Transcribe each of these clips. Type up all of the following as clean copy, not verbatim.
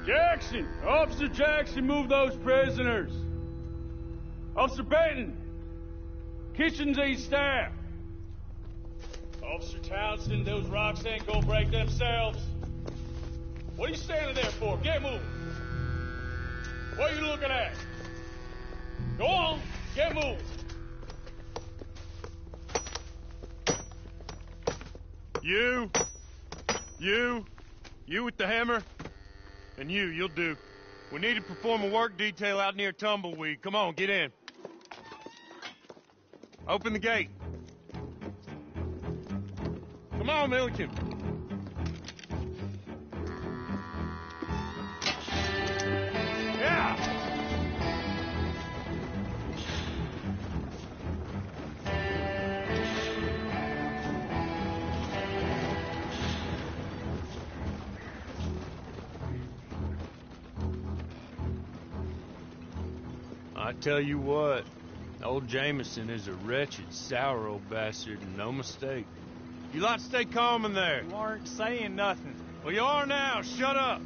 Jackson! Officer Jackson, move those prisoners! Officer Benton! Kitchens these staff! Officer Townsend, those rocks ain't gonna break themselves. What are you standing there for? Get moving! What are you looking at? Go on, get moving! You with the hammer? And you'll do. We need to perform a work detail out near Tumbleweed. Come on, get in. Open the gate. Come on, Milliken. Yeah! I tell you what, old Jameson is a wretched, sour old bastard, and no mistake. You lot stay calm in there. You aren't saying nothing. Well, you are now. Shut up.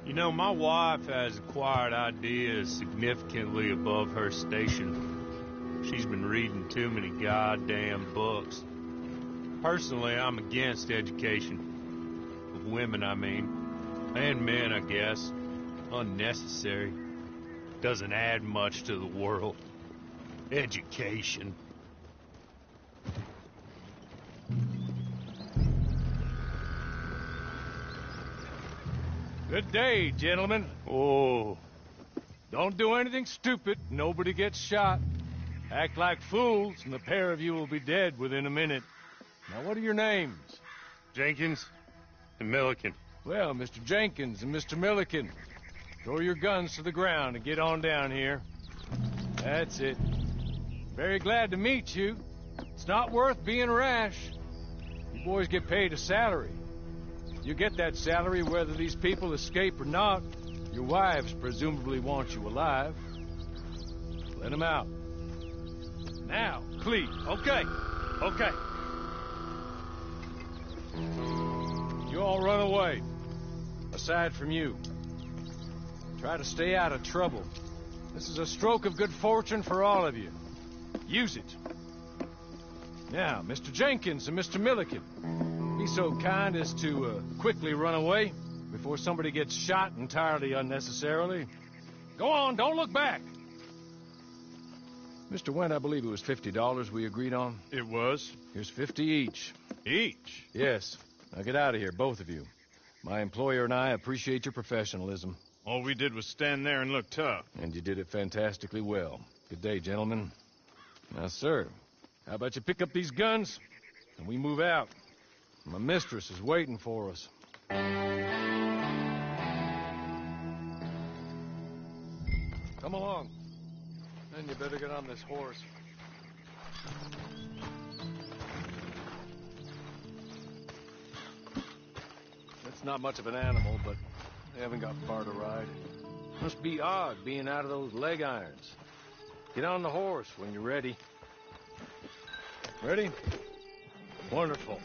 You know, my wife has acquired ideas significantly above her station. She's been reading too many goddamn books. Personally, I'm against education. Of women, I mean. And men, I guess. Unnecessary. Doesn't add much to the world. Education. Good day, gentlemen. Oh. Don't do anything stupid. Nobody gets shot. Act like fools, and the pair of you will be dead within a minute. Now, what are your names? Jenkins and Milliken. Well, Mr. Jenkins and Mr. Milliken, throw your guns to the ground and get on down here. That's it. Very glad to meet you. It's not worth being rash. You boys get paid a salary. You get that salary whether these people escape or not. Your wives presumably want you alive. Let them out. Now, please. Okay. You all run away. Aside from you. Try to stay out of trouble. This is a stroke of good fortune for all of you. Use it. Now, Mr. Jenkins and Mr. Milliken, be so kind as to quickly run away before somebody gets shot entirely unnecessarily. Go on, don't look back. Mr. Wendt, I believe it was $50 we agreed on. It was. Here's 50 each. Each? Yes. Now get out of here, both of you. My employer and I appreciate your professionalism. All we did was stand there and look tough. And you did it fantastically well. Good day, gentlemen. Now, sir, how about you pick up these guns and we move out? My mistress is waiting for us. Come along. Then you better get on this horse. It's not much of an animal, but they haven't got far to ride. Must be odd being out of those leg irons. Get on the horse when you're ready. Ready? Wonderful.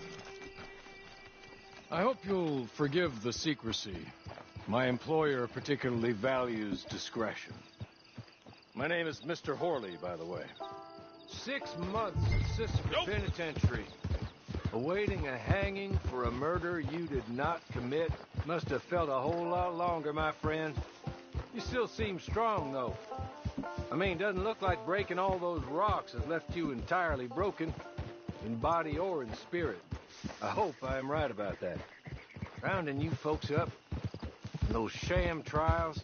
I hope you'll forgive the secrecy. My employer particularly values discretion. My name is Mr. Horley, by the way. 6 months assistant penitentiary. Awaiting a hanging for a murder you did not commit. Must have felt a whole lot longer, my friend. You still seem strong, though. I mean, doesn't look like breaking all those rocks has left you entirely broken, in body or in spirit. I hope I am right about that. Rounding you folks up, those sham trials,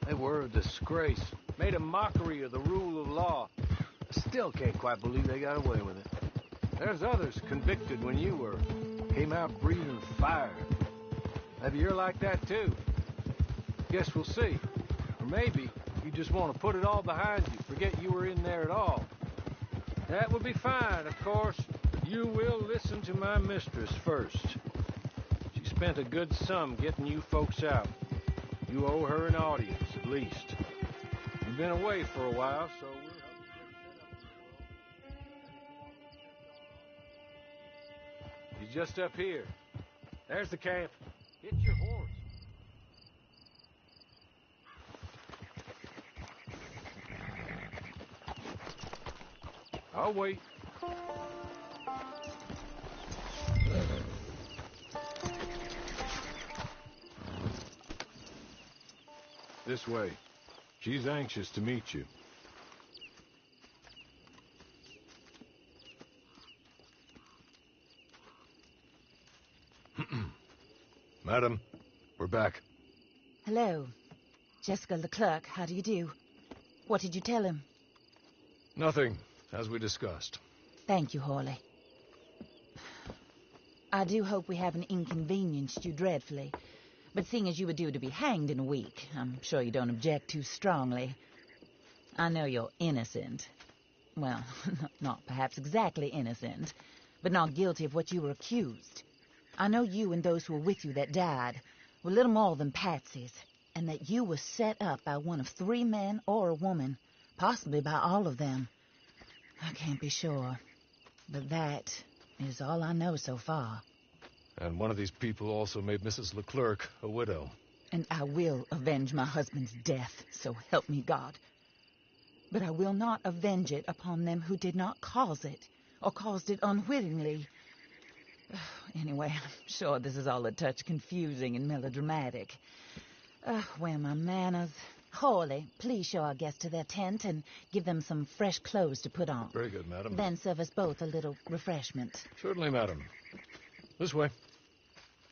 they were a disgrace. Made a mockery of the rule of law. I still can't quite believe they got away with it. There's others convicted when you were. Came out breathing fire. Maybe you're like that, too. Guess we'll see. Or maybe you just want to put it all behind you, forget you were in there at all. That would be fine, of course, but you will listen to my mistress first. She spent a good sum getting you folks out. You owe her an audience, at least. You've been away for a while, so we'll help you get set up. He's just up here. There's the camp. Get your horse. I'll wait. This way. She's anxious to meet you. Madam, we're back. Hello. Jessica Leclerc, how do you do? What did you tell him? Nothing, as we discussed. Thank you, Hawley. I do hope we haven't inconvenienced you dreadfully. But seeing as you were due to be hanged in a week, I'm sure you don't object too strongly. I know you're innocent. Well, not perhaps exactly innocent, but not guilty of what you were accused. I know you and those who were with you that died were little more than patsies, and that you were set up by one of 3 men or a woman, possibly by all of them. I can't be sure, but that is all I know so far. And one of these people also made Mrs. Leclerc a widow. And I will avenge my husband's death, so help me God. But I will not avenge it upon them who did not cause it, or caused it unwittingly. Anyway, I'm sure this is all a touch confusing and melodramatic. Where are my manners? Hawley, please show our guests to their tent and give them some fresh clothes to put on. Very good, madam. Then serve us both a little refreshment. Certainly, madam. This way.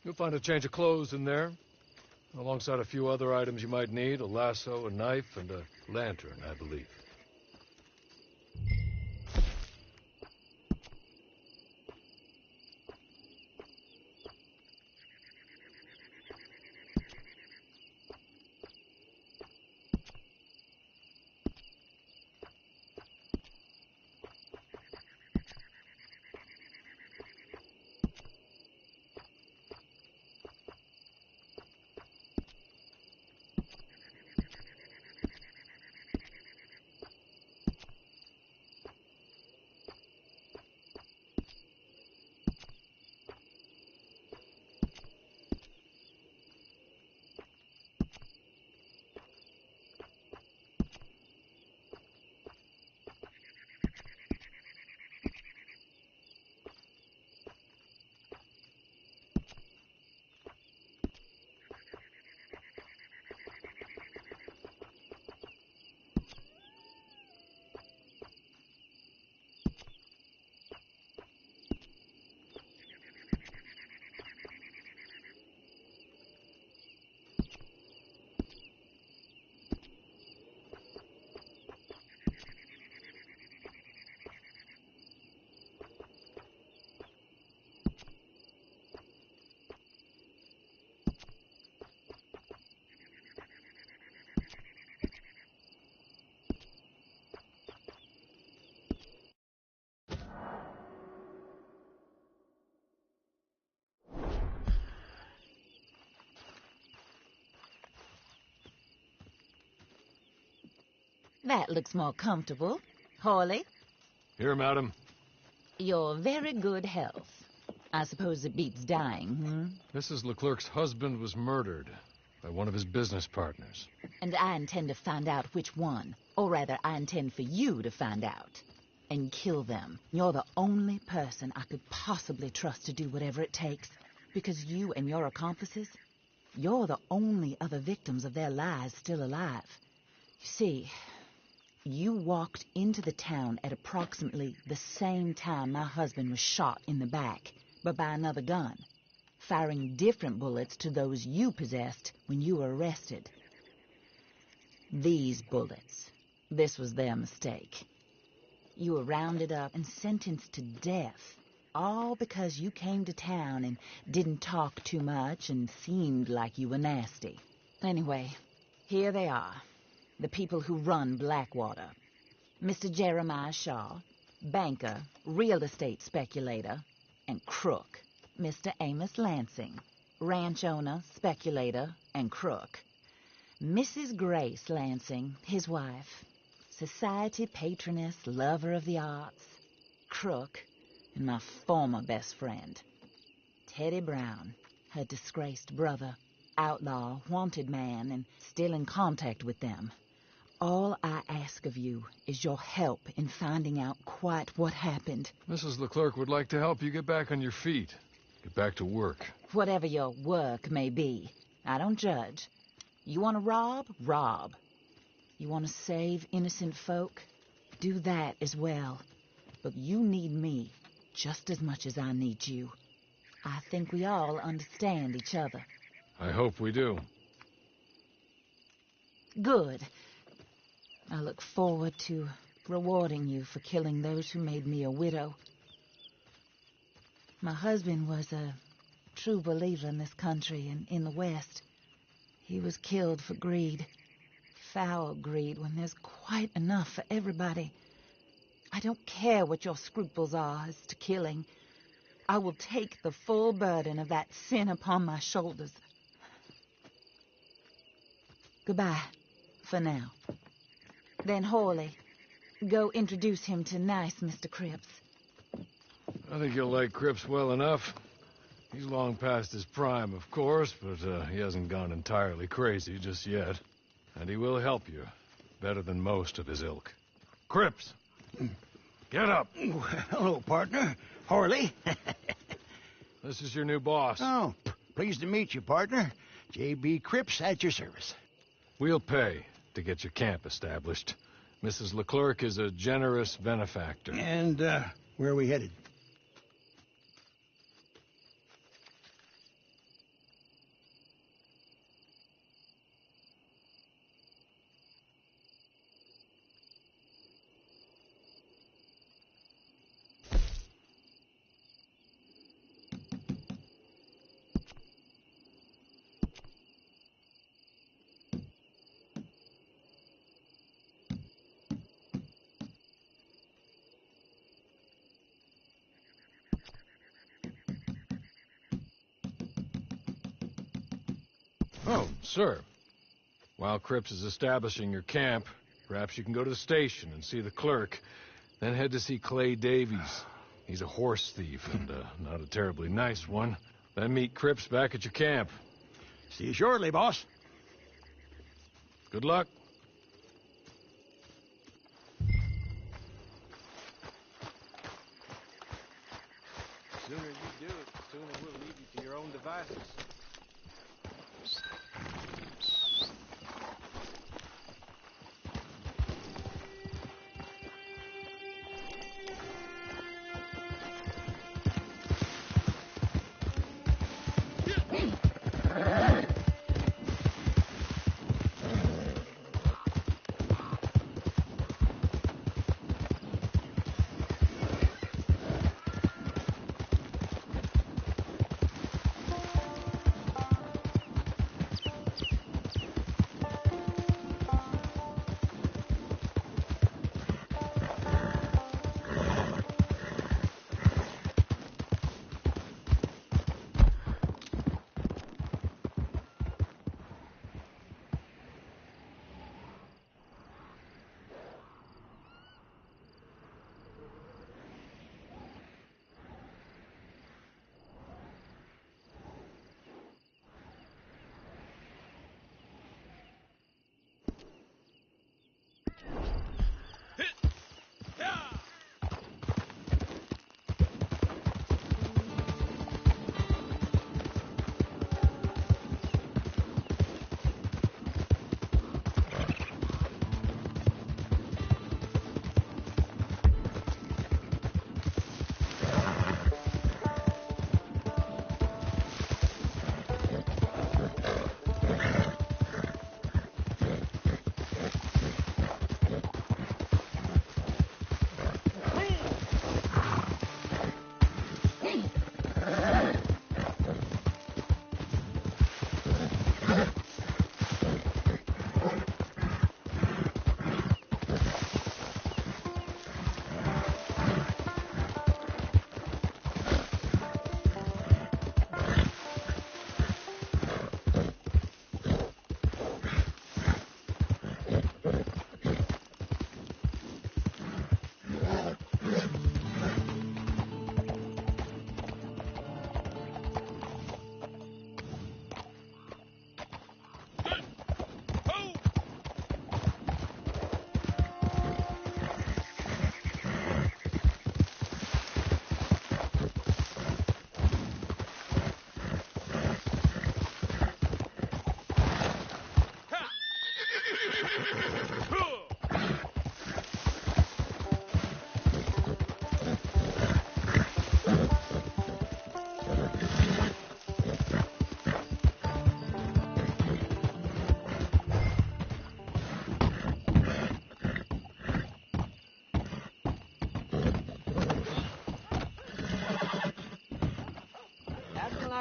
You'll find a change of clothes in there, alongside a few other items you might need, a lasso, a knife, and a lantern, I believe. That looks more comfortable. Hawley? Here, madam. Your very good health. I suppose it beats dying, Mrs. Leclerc's husband was murdered by one of his business partners. And I intend to find out which one. Or rather, I intend for you to find out. And kill them. You're the only person I could possibly trust to do whatever it takes. Because you and your accomplices, you're the only other victims of their lies still alive. You see, you walked into the town at approximately the same time my husband was shot in the back, but by another gun, firing different bullets to those you possessed when you were arrested. These bullets, this was their mistake. You were rounded up and sentenced to death, all because you came to town and didn't talk too much and seemed like you were nasty. Anyway, here they are. The people who run Blackwater. Mr. Jeremiah Shaw, banker, real estate speculator, and crook. Mr. Amos Lansing, ranch owner, speculator, and crook. Mrs. Grace Lansing, his wife, society patroness, lover of the arts, crook, and my former best friend. Teddy Brown, her disgraced brother, outlaw, wanted man, and still in contact with them. All I ask ask of you is your help in finding out quite what happened. Mrs. Leclerc would like to help you get back on your feet. Get back to work. Whatever your work may be, I don't judge. You want to rob? Rob. You want to save innocent folk? Do that as well. But you need me just as much as I need you. I think we all understand each other. I hope we do. Good. I look forward to rewarding you for killing those who made me a widow. My husband was a true believer in this country and in the West. He was killed for greed. Foul greed when there's quite enough for everybody. I don't care what your scruples are as to killing. I will take the full burden of that sin upon my shoulders. Goodbye, for now. Then, Hawley, go introduce him to nice Mr. Cripps. I think you'll like Cripps well enough. He's long past his prime, of course, but he hasn't gone entirely crazy just yet. And he will help you, better than most of his ilk. Cripps! Get up! Hello, partner. Hawley. This is your new boss. Oh, pleased to meet you, partner. J.B. Cripps at your service. We'll pay to get your camp established. Mrs. Leclerc is a generous benefactor. And, where are we headed? Oh, sir. While Cripps is establishing your camp, perhaps you can go to the station and see the clerk, then head to see Clay Davies. He's a horse thief, and not a terribly nice one. Then meet Cripps back at your camp. See you shortly, boss. Good luck. The sooner you do it, the sooner we'll leave you to your own devices.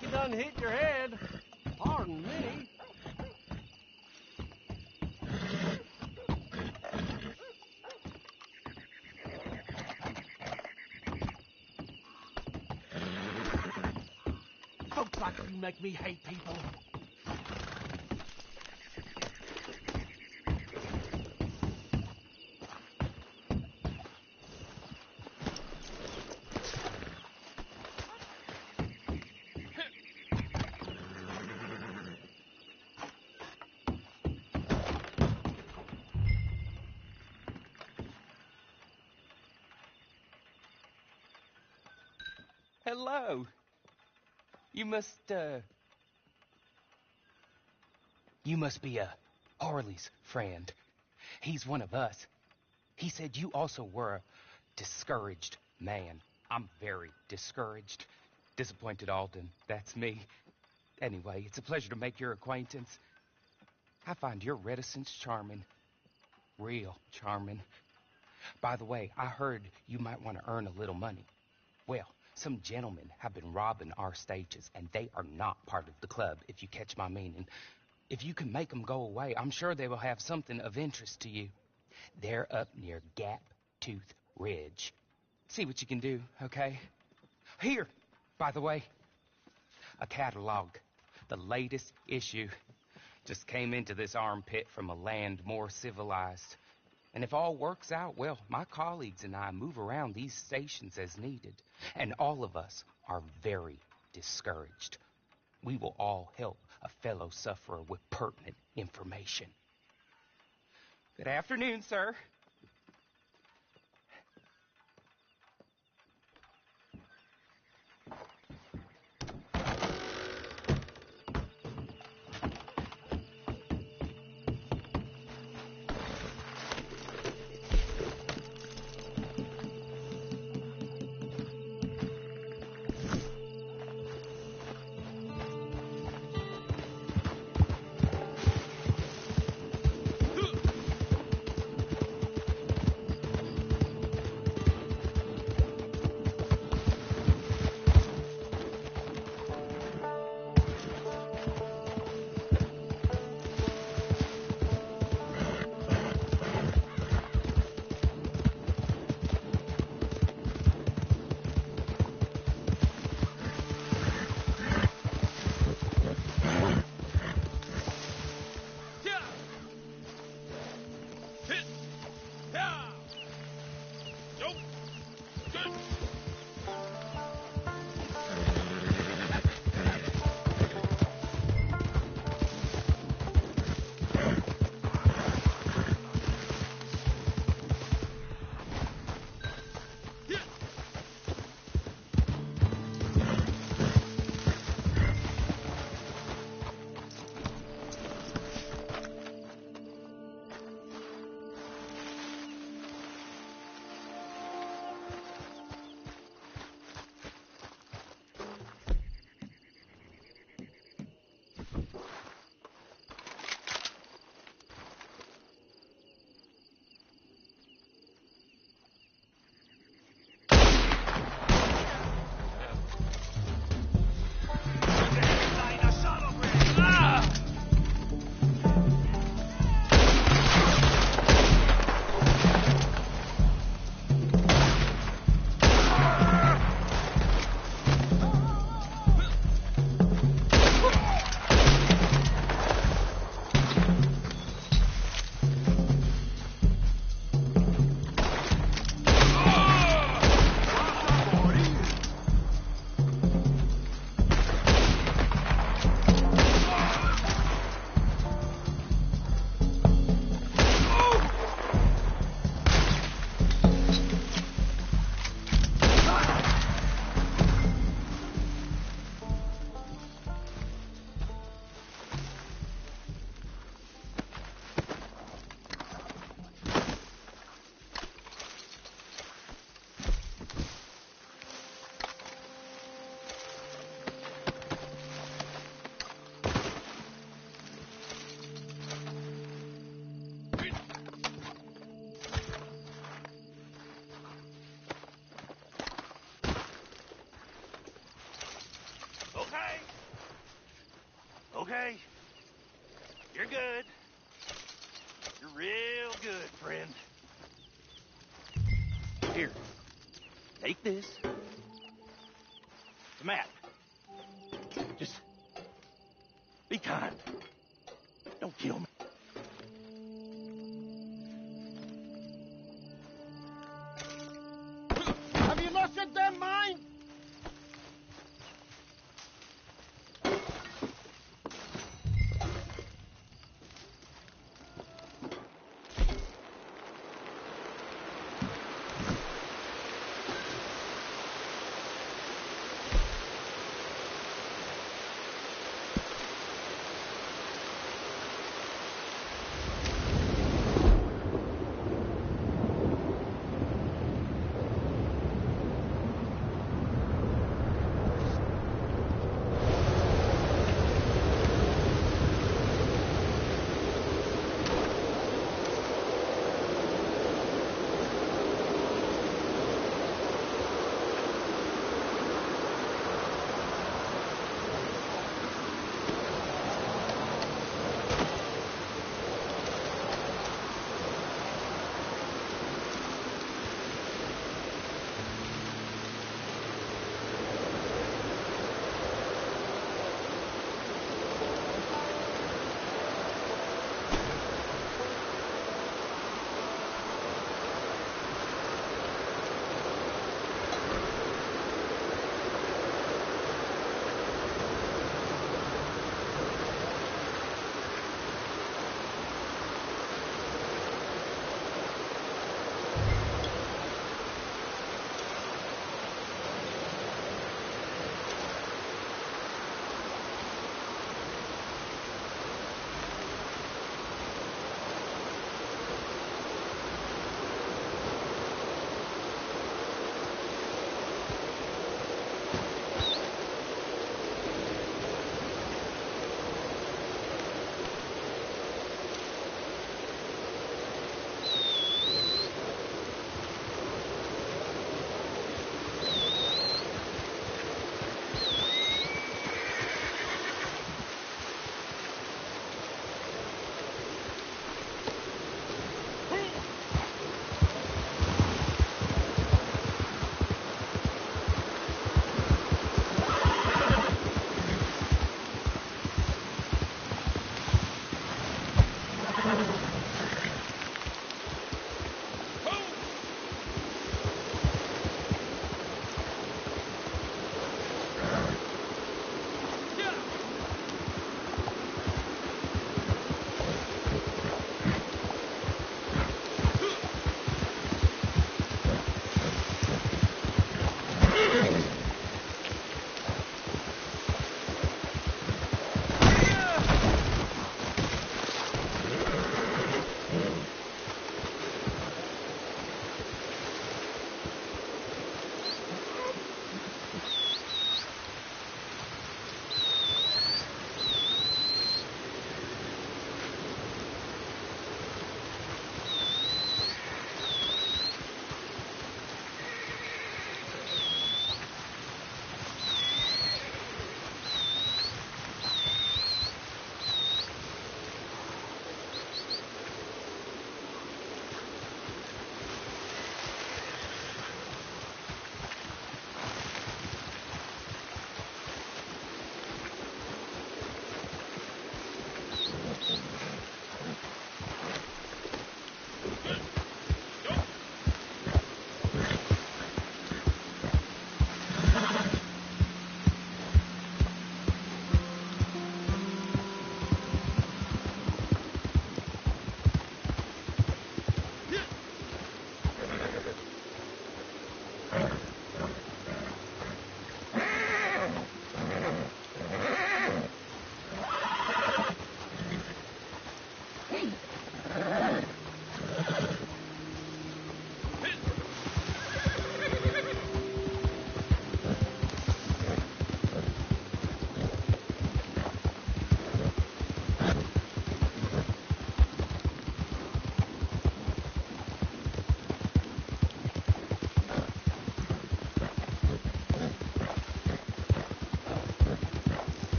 like you done hit your head. Pardon me. Folks like you make me hate people. Hello. You must be Harley's friend. He's one of us. He said you also were a discouraged man. I'm very discouraged. Disappointed Alden, that's me. Anyway, it's a pleasure to make your acquaintance. I find your reticence charming. Real charming. By the way, I heard you might want to earn a little money. Well, some gentlemen have been robbing our stages, and they are not part of the club, if you catch my meaning. If you can make them go away, I'm sure they will have something of interest to you. They're up near Gap Tooth Ridge. See what you can do, okay? Here, by the way, a catalog. The latest issue. Just came into this armpit from a land more civilized. And if all works out, well, my colleagues and I move around these stations as needed. And all of us are very discouraged. We will all help a fellow sufferer with pertinent information. Good afternoon, sir. Here. Take this. It's a map. Just be kind. Don't kill me. Have you lost your damn mind?